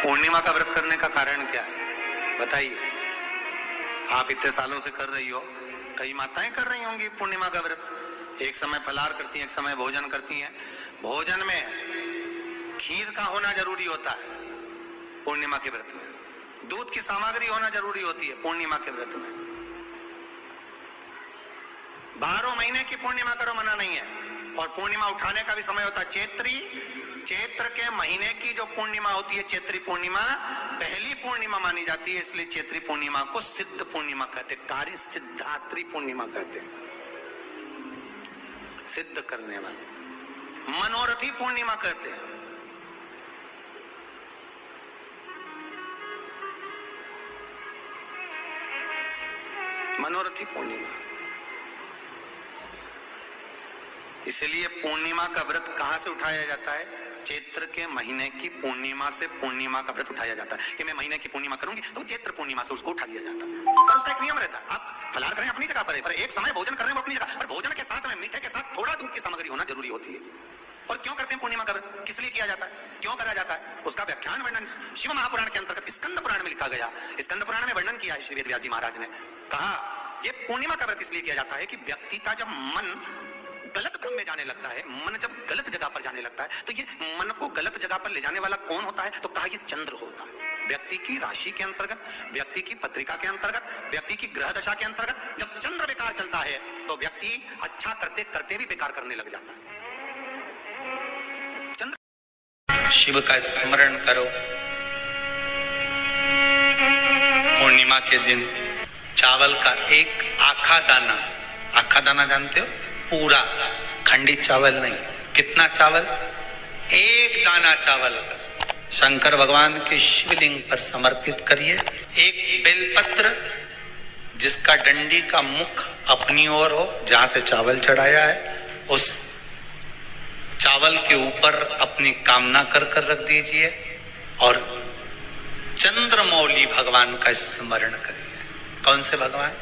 पूर्णिमा का व्रत करने का कारण क्या है बताइए। आप इतने सालों से कर रही हो, कई माताएं कर रही होंगी पूर्णिमा का व्रत। एक समय फलाहार करती हैं, एक समय भोजन करती हैं। भोजन में खीर का होना जरूरी होता है पूर्णिमा के व्रत में। दूध की सामग्री होना जरूरी होती है पूर्णिमा के व्रत में। 12 महीने की पूर्णिमा करो, मना नहीं है। और पूर्णिमा उठाने का भी समय होता है चैत्र के महीने की जो पूर्णिमा होती है, चैत्री पूर्णिमा पहली पूर्णिमा मानी जाती है, इसलिए चैत्री पूर्णिमा को सिद्ध पूर्णिमा कहते, कार्य सिद्धात्री पूर्णिमा कहते हैं। सिद्ध करने वाली मनोरथी पूर्णिमा कहते हैं। मनोरथी पूर्णिमा। इसलिए पूर्णिमा का व्रत कहां से उठाया जाता है? चैत्र के महीने की पूर्णिमा से पूर्णिमा का व्रत उठाया जाता है कि मैं महीने की पूर्णिमा करूंगी तो चैत्र पूर्णिमा से उसको उठा लिया जाता है। और उसका एक नियम रहता है, आप फलाहार करें अपनी जगह पर एक समय भोजन कर रहे हैं अपनी जगह पर, भोजन के साथ में मीठे के साथ थोड़ा दूध की सामग्री होना जरूरी होती है। और क्यों करते हैं पूर्णिमा का व्रत, किस लिए किया जाता है, क्यों करा जाता है, उसका व्याख्यान वर्णन शिव महापुराण के अंतर्गत स्कंद पुराण में लिखा गया। स्कंद पुराण में वर्णन किया है श्री वेद व्यास जी महाराज ने। कहा ये पूर्णिमा का व्रत इसलिए किया जाता है कि व्यक्ति का जब मन गलत क्रम में जाने लगता है, मन जब गलत जगह पर जाने लगता है, तो ये मन को गलत जगह पर ले जाने वाला कौन होता है? तो कहा ये चंद्र होता है। व्यक्ति की राशि के अंतर्गत, व्यक्ति की पत्रिका के अंतर्गत, व्यक्ति की ग्रह दशा के अंतर्गत जब चंद्र बेकार चलता है तो व्यक्ति अच्छा करते करते भी बेकार करने लग जाता है। चंद्र शिव का स्मरण करो। पूर्णिमा के दिन चावल का एक आखा दाना जानते हो, पूरा खंडित चावल नहीं, कितना चावल? एक दाना चावल का शंकर भगवान के शिवलिंग पर समर्पित करिए। एक बेलपत्र जिसका डंडी का मुख अपनी ओर हो, जहां से चावल चढ़ाया है, उस चावल के ऊपर अपनी कामना कर रख दीजिए और चंद्रमौली भगवान का स्मरण करिए। कौन से भगवान?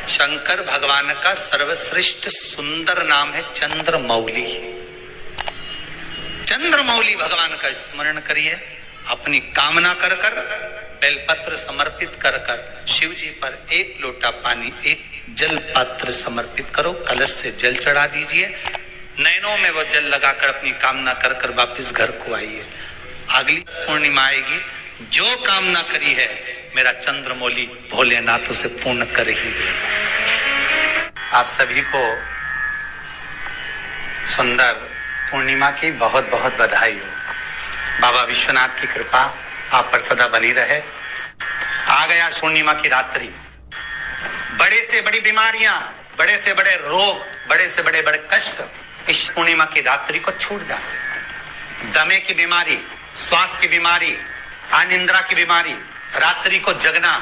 शंकर भगवान का सर्वश्रेष्ठ सुंदर नाम है चंद्रमौली। चंद्रमौली भगवान का स्मरण करिए। अपनी कामना कर बेलपत्र समर्पित कर शिव जी पर एक लोटा पानी, एक जल पात्र समर्पित करो, कलश से जल चढ़ा दीजिए। नैनों में वो जल लगाकर अपनी कामना कर वापिस घर को आइए। अगली पूर्णिमा आएगी, जो कामना करी है मेरा चंद्रमौली भोलेनाथ उसे पूर्ण कर ही दे। आप सभी को सुंदर पूर्णिमा की बहुत बहुत बधाई हो। बाबा विश्वनाथ की कृपा आप पर सदा बनी रहे। आ गया पूर्णिमा की रात्रि। बड़े से बड़ी बीमारियां, बड़े से बड़े रोग, बड़े से बड़े कष्ट इस पूर्णिमा की रात्रि को छूट जाते। दमे की बीमारी, श्वास की बीमारी, अनिद्रा की बीमारी, रात्रि को जगना,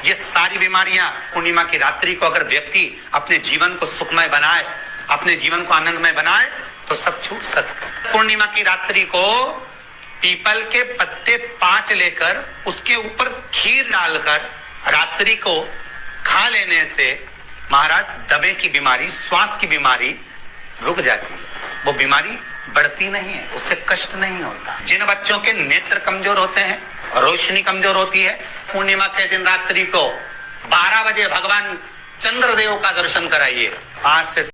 ये सारी बीमारियां पूर्णिमा की रात्रि को अगर व्यक्ति अपने जीवन को सुखमय बनाए, अपने जीवन को आनंदमय बनाए तो सब छूट सकते। पूर्णिमा की रात्रि को पीपल के पत्ते 5 लेकर उसके ऊपर खीर डालकर रात्रि को खा लेने से महाराज दमे की बीमारी, श्वास की बीमारी रुक जाती है। वो बीमारी बढ़ती नहीं है, उससे कष्ट नहीं होता। जिन बच्चों के नेत्र कमजोर होते हैं, रोशनी कमजोर होती है, पूर्णिमा के दिन रात्रि को 12 बजे भगवान चंद्रदेव का दर्शन कराइए। आज से